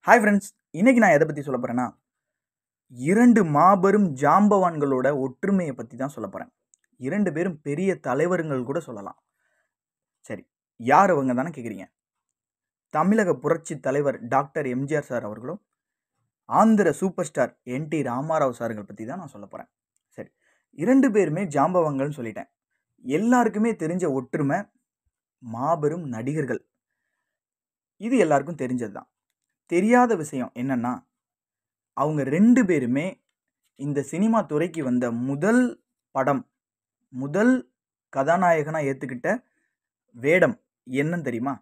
Hi friends, இன்னைக்கு நான் எதை பற்றி சொல்ல போகிறேன்னா, இரண்டு மாபெரும் ஜாம்பவான்களோட ஒற்றுமையை பற்றி தான் சொல்ல போகிறேன். இரண்டு பேரும் பெரிய தலைவருங்கள் கூட சொல்லலாம். சரி, யார் அவங்க தானே கேட்குறீங்க? தமிழக புரட்சி தலைவர் டாக்டர் எம்ஜிஆர் சார் அவர்களும், ஆந்திர சூப்பர் ஸ்டார் என்.டி. ராமாராவ் சார்கள் பற்றி தான் நான் சொல்ல போகிறேன். சரி, இரண்டு பேருமே ஜாம்பவான்கள்னு சொல்லிட்டேன். எல்லாருக்குமே தெரிஞ்ச ஒற்றுமை, மாபெரும் நடிகர்கள். இது எல்லாருக்கும் தெரிஞ்சது தான். தெரியாத விஷயம் என்னன்னா, அவங்க ரெண்டு பேருமே இந்த சினிமா துறைக்கு வந்த முதல் கதாநாயகனா ஏத்துக்கிட்ட வேடம் என்னன்னு தெரியுமா?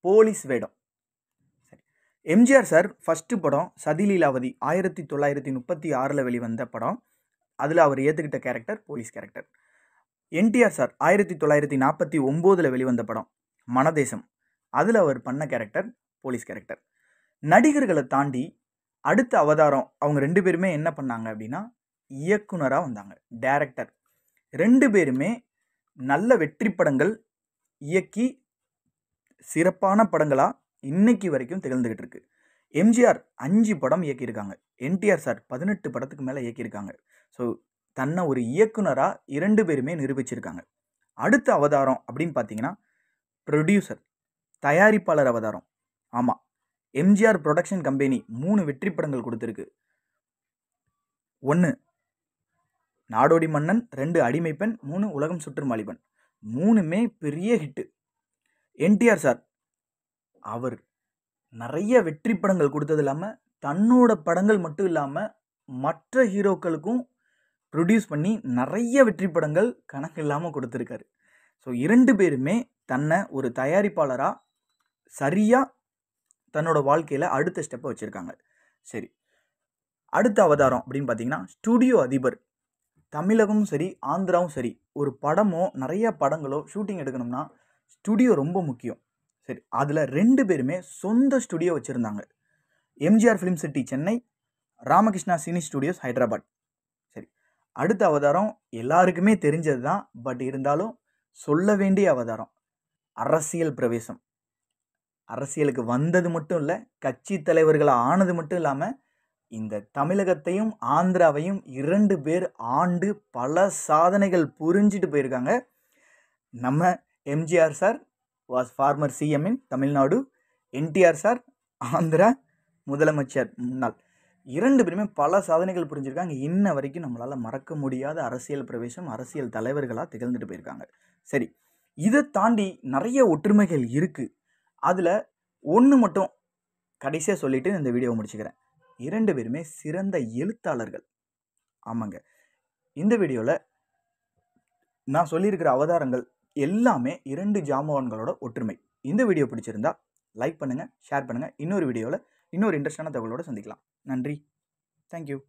போலீஸ் வேடம். சரி, எம்ஜிஆர் சார் ஃபர்ஸ்ட் படம் சதிலீலாவதி 1936 வெளிவந்த படம். அதில் அவர் ஏற்றுக்கிட்ட character police character. NTR sir 1949 வெளிவந்த படம் மனதேசம். அதில் அவர் பண்ண கேரக்டர் போலீஸ் கேரக்டர். நடிகர்களை தாண்டி அடுத்த அவதாரம் அவங்க ரெண்டு பேருமே என்ன பண்ணாங்க அப்படின்னா, இயக்குனராக வந்தாங்க, டைரக்டர். ரெண்டு பேருமே நல்ல வெற்றி படங்கள் இயக்கி சிறப்பான படங்களாக இன்னைக்கு வரைக்கும் திகழ்ந்துகிட்டு இருக்கு. எம்ஜிஆர் 5 படம் இயக்கியிருக்காங்க. என்டிஆர் சார் 18 படத்துக்கு மேலே இயக்கியிருக்காங்க. ஸோ தன்னை ஒரு இயக்குனராக இரண்டு பேருமே நிரூபிச்சிருக்காங்க. அடுத்த அவதாரம் அப்படின்னு பார்த்தீங்கன்னா, ப்ரொடியூசர், தயாரிப்பாளர் அவதாரம். ஆமாம், எம்ஜிஆர் ப்ரொடக்ஷன் கம்பெனி 3 வெற்றி படங்கள் கொடுத்துருக்கு. 1 நாடோடி மன்னன், 2 அடிமை பெண், 3 உலகம் சுற்றும் வாலிபன். 3மே பெரிய ஹிட்டு. என்டிஆர் சார் அவர் நிறைய வெற்றி படங்கள் கொடுத்தது இல்லாமல் தன்னோட படங்கள் மட்டும் இல்லாமல் மற்ற ஹீரோக்களுக்கும் ப்ரொடியூஸ் பண்ணி நிறைய வெற்றி படங்கள் கணக்கு இல்லாமல் கொடுத்துருக்காரு. ஸோ இரண்டு பேருமே தன்னை ஒரு தயாரிப்பாளராக சரியாக தன்னோட வாழ்க்கையில் அடுத்த ஸ்டெப்பை வச்சுருக்காங்க. சரி, அடுத்த அவதாரம் அப்படின்னு பார்த்தீங்கன்னா, ஸ்டுடியோ அதிபர். தமிழகமும் சரி ஆந்திராவும் சரி, ஒரு படமோ நிறைய படங்களோ ஷூட்டிங் எடுக்கணும்னா ஸ்டுடியோ ரொம்ப முக்கியம். சரி, அதில் ரெண்டு பேருமே சொந்த ஸ்டுடியோ வச்சுருந்தாங்க. MGR film city Chennai, Ramakrishna cine studios Hyderabad. சரி, அடுத்த அவதாரம் எல்லாருக்குமே தெரிஞ்சது தான், பட் இருந்தாலும் சொல்ல வேண்டிய அவதாரம் அரசியல் பிரவேசம். அரசியலுக்கு வந்தது மட்டும் இல்லை, கட்சி தலைவர்களாக ஆனது மட்டும் இல்லாமல் இந்த தமிழகத்தையும் ஆந்திராவையும் 2 பேர் ஆண்டு பல சாதனைகள் புரிஞ்சிட்டு போயிருக்காங்க. நம்ம MGR sir was former CM in Tamil Nadu, NTR sir Andhra முதலமைச்சர் முன்னாள். 2 பேருமே பல சாதனைகள் புரிஞ்சிருக்காங்க. இன்ன வரைக்கும் நம்மளால் மறக்க முடியாத அரசியல் பிரவேசம், அரசியல் தலைவர்களாக திகழ்ந்துட்டு போயிருக்காங்க. சரி, இதை தாண்டி நிறைய ஒற்றுமைகள் இருக்குது. அதில் ஒன்று மட்டும் கடைசியாக சொல்லிவிட்டு இந்த வீடியோவை முடிச்சுக்கிறேன். 2 பேருமே சிறந்த எழுத்தாளர்கள். ஆமாங்க, இந்த வீடியோவில் நான் சொல்லியிருக்கிற அவதாரங்கள் எல்லாமே 2 ஜாம்பவான்களோட ஒற்றுமை. இந்த வீடியோ பிடிச்சிருந்தா லைக் பண்ணுங்கள், ஷேர் பண்ணுங்கள். இன்னொரு வீடியோவில் இன்னொரு இன்ட்ரெஸ்டான தகவலோடு சந்திக்கலாம். நன்றி, தேங்க்யூ.